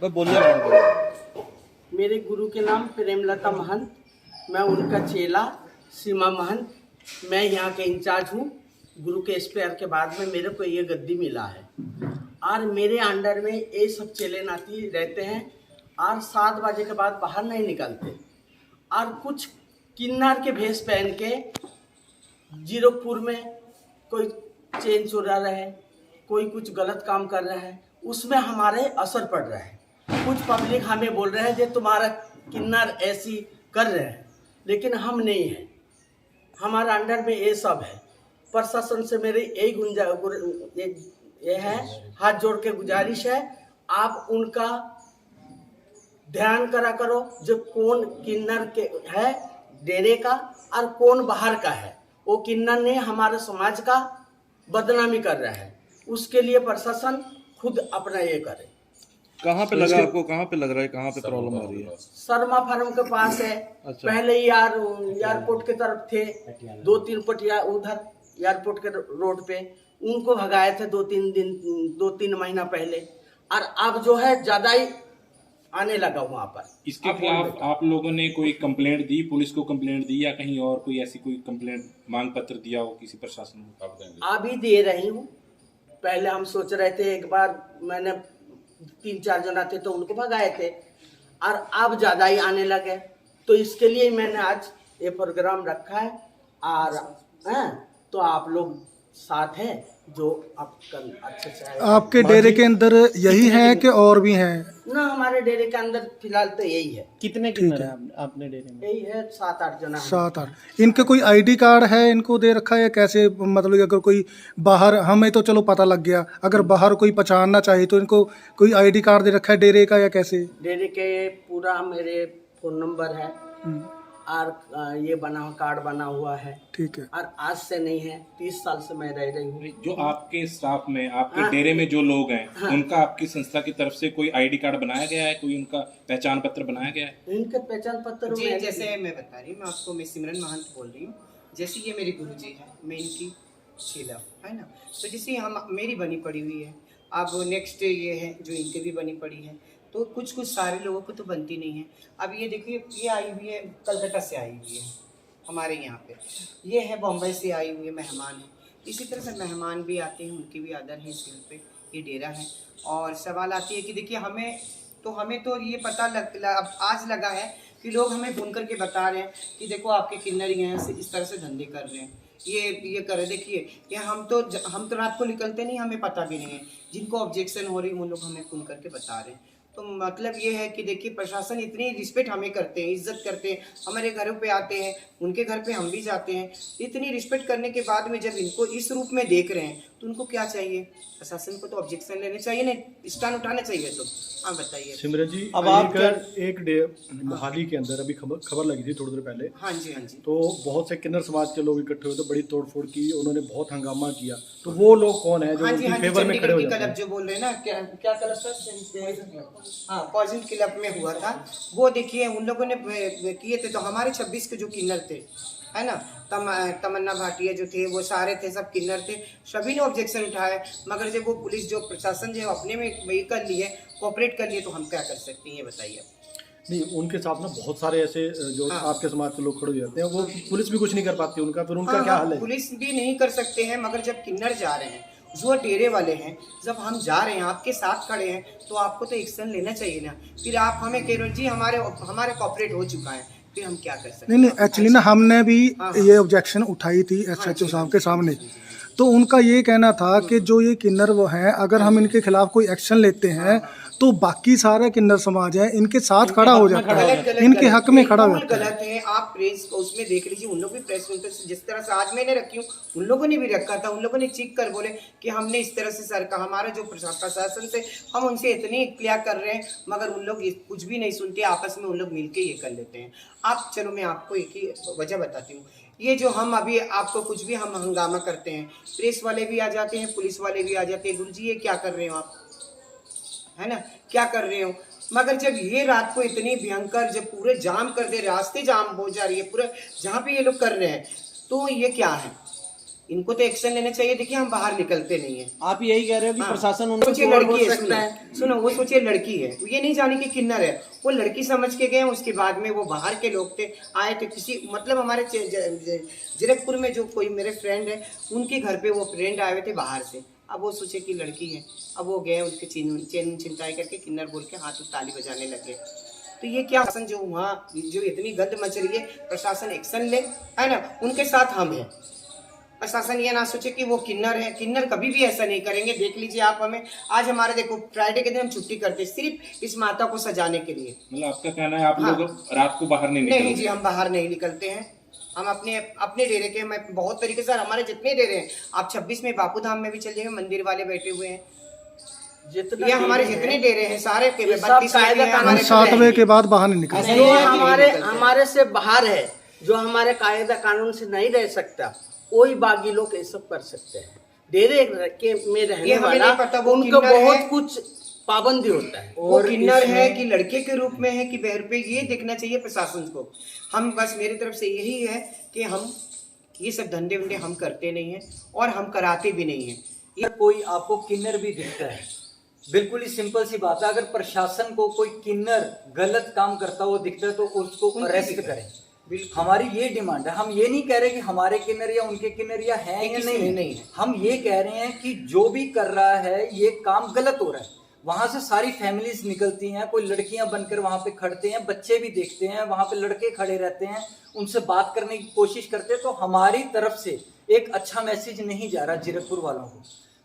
बोलिए मैडम। मेरे गुरु के नाम प्रेमलता महंत, मैं उनका चेला सीमा महंत, मैं यहाँ के इंचार्ज हूँ। गुरु के स्पेयर के बाद में मेरे को ये गद्दी मिला है और मेरे अंडर में ये सब चेले नाती रहते हैं और 7 बजे के बाद बाहर नहीं निकलते। और कुछ किन्नर के भेष पहन के जीरोपुर में कोई चेन चुरा रहा है, कोई कुछ गलत काम कर रहा है, उसमें हमारे असर पड़ रहा है। कुछ पब्लिक हमें बोल रहे हैं कि तुम्हारा किन्नर ऐसी कर रहे हैं, लेकिन हम नहीं हैं। हमारा अंडर में ये सब है। प्रशासन से मेरी यही ये है, हाथ जोड़ के गुजारिश है, आप उनका ध्यान करा करो जो कौन किन्नर के है डेरे का और कौन बाहर का है। वो किन्नर ने हमारे समाज का बदनामी कर रहा है, उसके लिए प्रशासन खुद अपना ये करे। कहाँ पे लगा आपको, कहाँ पे लग रहा है, कहाँ पे प्रॉब्लम आ रही है? शर्मा फार्म के पास है। अच्छा। पहले एयरपोर्ट के तरफ थे 2-3 पटिया, उधर एयरपोर्ट के रोड पे उनको भगाए थे 2-3 महीना पहले, और अब जो है ज्यादा ही आने लगा वहाँ पर। इसके खिलाफ आप लोगों ने कोई कंप्लेंट दी, पुलिस को कंप्लेंट दी या कहीं और कोई ऐसी कोई कंप्लेंट मांग पत्र दिया हो किसी प्रशासन को? अभी दे रही हूँ। पहले हम सोच रहे थे, एक बार मैंने 3-4 जना थे तो उनको भगाए थे और अब ज़्यादा ही आने लगे, तो इसके लिए मैंने आज ये प्रोग्राम रखा है। और तो आप लोग साथ हैं जो आप कल अच्छे से आए। आपके डेरे के अंदर यही है कि और भी हैं? ना, हमारे डेरे के अंदर फिलहाल तो यही है। कितने किन्नर हैं आपने डेरे में? यही है 7-8 जना। 7-8। इनके कोई आईडी कार्ड है इनको दे रखा है कैसे? मतलब अगर कोई बाहर, हमें तो चलो पता लग गया, अगर बाहर कोई पहचानना चाहे तो इनको कोई आईडी कार्ड दे रखा है डेरे का या कैसे? डेरे के पूरा मेरे फोन नंबर है और ये कार्ड बना हुआ है। ठीक है। और आज से नहीं है, 30 साल से मैं रह रही हूँ। जो आपके स्टाफ में, आपके डेरे में जो लोग हैं, उनका आपकी संस्था की तरफ से कोई आईडी कार्ड बनाया गया है, कोई उनका पहचान पत्र बनाया गया है? इनके पहचान पत्र जी, जैसे मैं बता रही हूँ, मैं आपको, मैं सिमरन महंत बोल रही हूँ। जैसे ये मेरे गुरुजी है, मैं इनकी चेला है ना, तो जैसे हम मेरी बनी पड़ी हुई है। अब नेक्स्ट ये है जो इनके भी बनी पड़ी है, तो कुछ सारे लोगों को तो बनती नहीं है। अब ये देखिए, ये आई हुई है कलकत्ता से आई हुई है हमारे यहाँ पे, ये है बॉम्बे से आई हुई है, मेहमान है। इसी तरह से मेहमान भी आते हैं, उनकी भी आदर है इस घर पे, ये डेरा है। और सवाल आती है कि देखिए हमें तो ये पता अब आज लगा है कि लोग हमें फ़ोन करके बता रहे हैं कि देखो आपके किन्नर यहाँ से इस तरह से धंधे कर रहे हैं, ये कर रहे। देखिए कि हम तो रात को निकलते नहीं, हमें पता भी नहीं है। जिनको ऑब्जेक्शन हो रही है वो लोग हमें फ़ोन करके बता रहे हैं। तो मतलब ये है कि देखिए, प्रशासन इतनी रिस्पेक्ट हमें करते हैं, इज्जत करते हैं, हमारे घरों पे आते हैं, उनके घर पे हम भी जाते हैं। इतनी रिस्पेक्ट करने के बाद में जब इनको इस रूप में देख रहे हैं तो उनको क्या चाहिए? प्रशासन को तो ऑब्जेक्शन लेने चाहिए, नहीं स्टैंड उठाना चाहिए। तो आप बताइए सिमरन जी। अब आप एक डे मोहाली के अंदर अभी खबर लगी थी थोड़ी देर पहले। हाँ जी, हाँ जी। तो बहुत से किन्नर समाज के लोग इकट्ठे हुए थे, बड़ी तोड़फोड़ की, उन्होंने बहुत हंगामा किया। तो वो लोग कौन है जो हाँ जी, हाँ जी, फेवर में खड़े हो चंडीगढ़ की जाते क्लब हैं? जो बोल रहे हैं ना, क्या क्लब था? हाँ, पॉइजन क्लब में हुआ था वो। देखिए उन लोगों ने किए थे, तो हमारे 26 के जो किन्नर थे, है ना, तमन्ना भाटिया जो थे, वो सारे थे, सब किन्नर थे, सभी ने ऑब्जेक्शन उठाया। मगर जब वो पुलिस जो प्रशासन जो अपने में वही कर लिए, कोऑपरेट कर लिए, तो हम क्या कर सकते हैं ये बताइए। नहीं, उनके साथ ना बहुत सारे ऐसे जो आपके समाज के लोग खड़े हो जाते हैं, वो पुलिस भी कुछ नहीं कर पाती उनका, फिर उनका क्या हाल है? पुलिस भी नहीं कर सकते हैं, मगर जब किन्नर जा रहे हैं, जो डेरे वाले हैं, जब हम जा रहे हैं आपके साथ खड़े हैं, तो आपको तो एक्शन लेना चाहिए ना। फिर आप हमें कह रहे हो जी हमारे कॉपरेट हो चुका है, फिर हम क्या कर सकते हैं? नहीं, एक्चुअली ना हमने भी ये ऑब्जेक्शन उठाई थी SHO साहब के सामने। तो उनका ये कहना था कि जो ये किन्नर वो हैं, अगर हम इनके खिलाफ कोई एक्शन लेते हैं तो बाकी सारा किन्नर समाज है इनके साथ खड़ा हो जाता है, इनके हक में खड़ा हो जाता है। गलत है। आप प्रेस को उसमें देख लीजिए, उन लोग भी प्रेस कॉन्फ्रेंस जिस तरह से आज मैंने रखी हूँ, उन लोगों ने भी रखा था। उन लोगों ने चीख कर बोले कि हमने इस तरह से सरकार, हमारा जो प्रशासन से हम उनसे इतनी क्लियर कर रहे हैं, मगर उन लोग कुछ भी नहीं सुनते, आपस में उन लोग मिलके ये कर लेते हैं। आप चलो, मैं आपको एक ही वजह बताती हूँ। ये जो हम अभी आपको कुछ भी हम हंगामा करते हैं, प्रेस वाले भी आ जाते हैं, पुलिस वाले भी आ जाते हैं, गुरुजी ये क्या कर रहे हो आप, है ना, क्या कर रहे हो? मगर जब ये रात को इतनी भयंकर, जब पूरे जाम कर दे, रास्ते जाम हो जा रही है पूरा, जहाँ पे ये लोग कर रहे हैं, तो ये क्या है? इनको तो एक्शन लेना चाहिए। देखिए हम बाहर निकलते नहीं है। आप यही कह रहे हो कि हाँ। प्रशासन उनको सोचिए बोल लड़की है, सकता है। सुनो वो सोचिए लड़की है, ये नहीं जाने की किन्नर है, वो लड़की समझ के गए। उसके बाद में वो बाहर के लोग थे, आए थे किसी मतलब हमारे जीरकपुर में जो कोई मेरे फ्रेंड है उनके घर पे वो फ्रेंड आए हुए थे बाहर से। अब वो सोचे कि लड़की है, अब वो गए उसके चेन चिंताई करके किन्नर बोल के हाथ ताली बजाने लगे। तो ये क्या प्रशासन जो वहाँ जो इतनी गंद मच रही है, प्रशासन एक्शन ले, है ना। उनके साथ हम हैं। प्रशासन ये ना सोचे कि वो किन्नर है, किन्नर कभी भी ऐसा नहीं करेंगे। देख लीजिए आप, हमें आज हमारे देखो फ्राइडे के दिन हम छुट्टी करते हैं सिर्फ इस माता को सजाने के लिए। मतलब आपका कहना है आप हाँ। लोग रात को बाहर नहीं नहीं निकलोगे? जी, हम बाहर नहीं निकलते हैं। हम अपने डेरे के, मैं बहुत तरीके से, हमारे जितने डेरे हैं, आप 26 में बापू धाम में भी चल जाइए, मंदिर वाले बैठे हुए हैं। ये हमारे जितने डेरे हैं सारे के ये सब 32 में भी कायदा हैं, कानून हमारे 7वें के बाद बाहर नहीं निकलते। जो हमारे से बाहर है, जो हमारे कायदा कानून से नहीं रह सकता, वही बागी लोग ये सब कर सकते हैं। डेरे के में ये रहने हमें वाला नहीं पता वो उनको किन्नर है। बहुत कुछ पाबंदी होता है। वो किन्नर है कि लड़के के रूप में है कि बहर पे, ये देखना चाहिए प्रशासन को। हम बस मेरी तरफ से यही है कि हम ये सब धंधे वंधे हम करते नहीं हैं और हम कराते भी नहीं हैं। अगर कोई आपको किन्नर भी दिखता है, बिल्कुल ही सिंपल सी बात है, अगर प्रशासन को कोई किन्नर गलत काम करता हुआ दिखता है तो उसको अरेस्ट करें। हमारी ये डिमांड है। हम ये नहीं कह रहे कि हमारे किन्नर या उनके किन्नर या हैं या नहीं है। हम ये कह रहे हैं कि जो भी कर रहा है ये काम गलत हो रहा है। वहां से सारी फैमिलीज निकलती हैं, कोई लड़कियां बनकर वहां पे खड़ते हैं, बच्चे भी देखते हैं, वहां पे लड़के खड़े रहते हैं, उनसे बात करने की कोशिश करते हैं। तो हमारी तरफ से एक अच्छा मैसेज नहीं जा रहा जीरकपुर वालों को।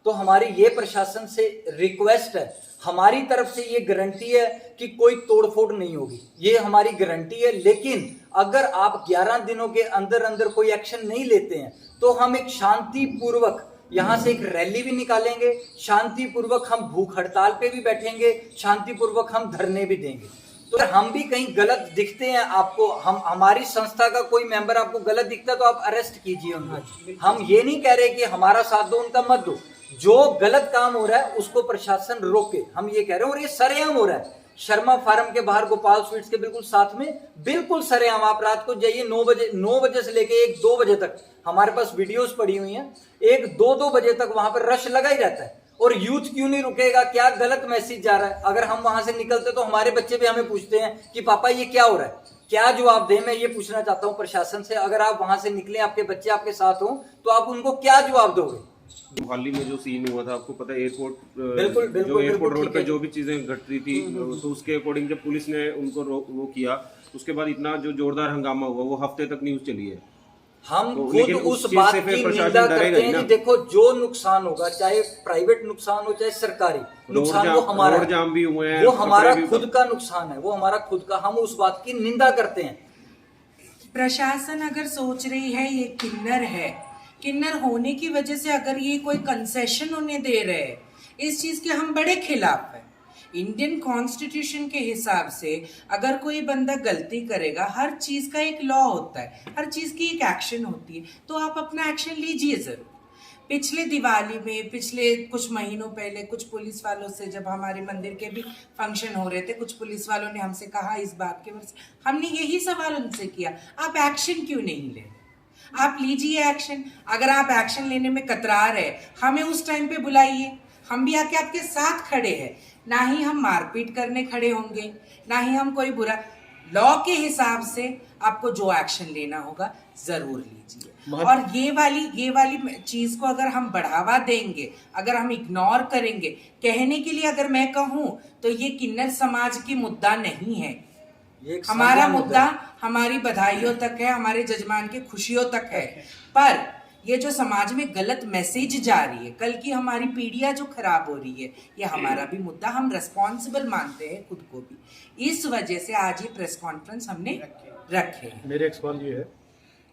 तो हमारी ये प्रशासन से रिक्वेस्ट है, हमारी तरफ से ये गारंटी है कि कोई तोड़फोड़ नहीं होगी, ये हमारी गारंटी है। लेकिन अगर आप 11 दिनों के अंदर अंदर कोई एक्शन नहीं लेते हैं तो हम एक शांतिपूर्वक यहाँ से एक रैली भी निकालेंगे, शांतिपूर्वक हम भूख हड़ताल पे भी बैठेंगे, शांतिपूर्वक हम धरने भी देंगे। तो अगर हम भी कहीं गलत दिखते हैं आपको, हम हमारी संस्था का कोई मेंबर आपको गलत दिखता है तो आप अरेस्ट कीजिए उनको। हम ये नहीं कह रहे कि हमारा साथ दो उनका मत दो, जो गलत काम हो रहा है उसको प्रशासन रोके, हम ये कह रहे हैं। और ये सरेआम हो रहा है, शर्मा फार्म के बाहर गोपाल स्वीट्स के बिल्कुल साथ में, बिल्कुल सरेआम। आप रात को जाइए 9 बजे से लेके 1-2 बजे तक, हमारे पास वीडियोस पड़ी हुई हैं, 1-2 बजे तक वहां पर रश लगा ही रहता है। और यूथ क्यों नहीं रुकेगा? क्या गलत मैसेज जा रहा है? अगर हम वहां से निकलते तो हमारे बच्चे भी हमें पूछते हैं कि पापा ये क्या हो रहा है, क्या जवाब दें? मैं ये पूछना चाहता हूँ प्रशासन से, अगर आप वहां से निकले, आपके बच्चे आपके साथ हो, तो आप उनको क्या जवाब दोगे? हाल में जो सीन हुआ था आपको पता है, एयरपोर्ट बिल्कुल, जो एयरपोर्ट रोड ठीक पे है। जो भी चीजें घट रही थी, तो उसके अकॉर्डिंग जब पुलिस ने उनको वो किया, उसके बाद इतना जो जोरदार हंगामा हुआ वो हफ्ते तक न्यूज चली है। हम तो खुद लेकिन उस चीज बात से फिर की प्रशासन निंदा डरेगा करते ही हैं ना। कि देखो जो नुकसान होगा, चाहे प्राइवेट नुकसान हो चाहे सरकारी नुकसान, वो हमारा रोड जाम भी हुए हैं, वो हमारा कपड़े भी- खुद का नुकसान है, वो हमारा खुद का, हम उस बात की निंदा करते हैं। प्रशासन अगर सोच रही है ये किन्नर है, किन्नर होने की वजह से अगर ये कोई कंसेशन उन्हें दे रहे हैं, इस चीज के हम बड़े खिलाफ हैं। इंडियन कॉन्स्टिट्यूशन के हिसाब से अगर कोई बंदा गलती करेगा, हर चीज का एक लॉ होता है, हर चीज की एक एक्शन होती है, तो आप अपना एक्शन लीजिए जरूर। पिछले दिवाली में, पिछले कुछ महीनों पहले कुछ पुलिस वालों से, जब हमारे मंदिर के भी फंक्शन हो रहे थे, कुछ पुलिस वालों ने हमसे कहा इस बात के वजह से, हमने यही सवाल उनसे किया, आप एक्शन क्यों नहीं ले? आप लीजिए एक्शन। अगर आप एक्शन लेने में कतरा रहे, हमें उस टाइम पे बुलाइए, हम भी आके आपके साथ खड़े हैं। ना ही हम मारपीट करने खड़े होंगे, ना ही हम कोई बुरा, लॉ के हिसाब से आपको जो एक्शन लेना होगा जरूर लीजिए। और ये वाली चीज को अगर हम बढ़ावा देंगे, अगर हम इग्नोर करेंगे, कहने के लिए अगर मैं कहूँ तो ये किन्नर समाज की मुद्दा नहीं है। हमारा मुद्दा हमारी बधाइयों तक है, हमारे जजमान के खुशियों तक है। पर ये जो समाज में गलत मैसेज जा रही है, कल की हमारी पीढ़ियां जो खराब हो रही है, ये हमारा भी मुद्दा, हम रेस्पॉन्सिबल मानते हैं खुद को भी। इस वजह से आज ये प्रेस कॉन्फ्रेंस हमने रखे हैं। मेरे एक सवाल ये है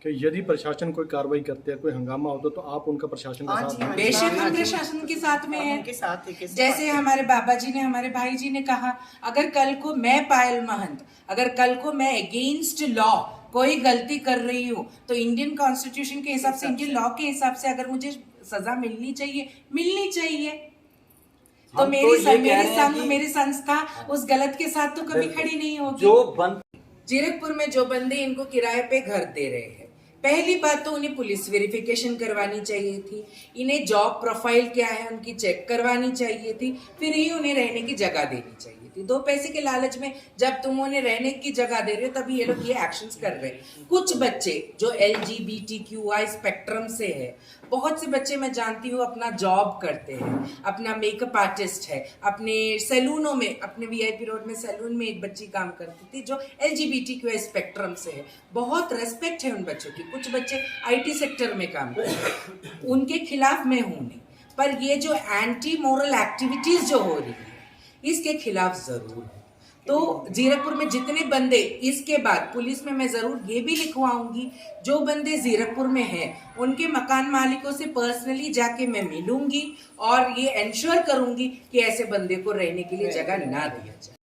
कि यदि प्रशासन कोई कार्रवाई करते हैं, कोई हंगामा होता है, तो आप उनका प्रशासन के साथ हैं? बेशक हम प्रशासन के साथ में हैं। उनके साथ है, जैसे हमारे बाबा जी ने, हमारे भाई जी ने कहा, अगर कल को मैं पायल महंत, अगर कल को मैं अगेंस्ट लॉ कोई गलती कर रही हूँ, तो इंडियन कॉन्स्टिट्यूशन के हिसाब से, इंडियन लॉ के हिसाब से अगर मुझे सजा मिलनी चाहिए। तो मेरी संस्था उस गलत के साथ तो कभी खड़ी नहीं होगी। जो बंद जीरकपुर में जो बंदे इनको किराए पे घर दे रहे हैं, पहली बात तो उन्हें पुलिस वेरिफिकेशन करवानी चाहिए थी, इन्हें जॉब प्रोफाइल क्या है उनकी चेक करवानी चाहिए थी, फिर ही उन्हें रहने की जगह देनी चाहिए थी। 2 पैसे के लालच में जब तुम उन्हें रहने की जगह दे रहे हो तभी ये लोग ये एक्शंस कर रहे हैं। कुछ बच्चे जो LGBTQI स्पेक्ट्रम से है, बहुत से बच्चे मैं जानती हूँ अपना जॉब करते हैं, अपना मेकअप आर्टिस्ट है, अपने सैलूनों में, अपने VIP रोड में सैलून में एक बच्ची काम करती थी जो LGBTQI स्पेक्ट्रम से है। बहुत रेस्पेक्ट है उन बच्चों की। कुछ बच्चे IT सेक्टर में काम करते हैं, उनके खिलाफ मैं हूँ नहीं, पर ये जो एंटी मोरल एक्टिविटीज जो हो रही है इसके खिलाफ जरूर है। तो जीरकपुर में जितने बंदे, इसके बाद पुलिस में मैं जरूर ये भी लिखवाऊंगी, जो बंदे जीरकपुर में हैं उनके मकान मालिकों से पर्सनली जाके मैं मिलूंगी और ये इंश्योर करूंगी कि ऐसे बंदे को रहने के लिए जगह ना दिया जाए।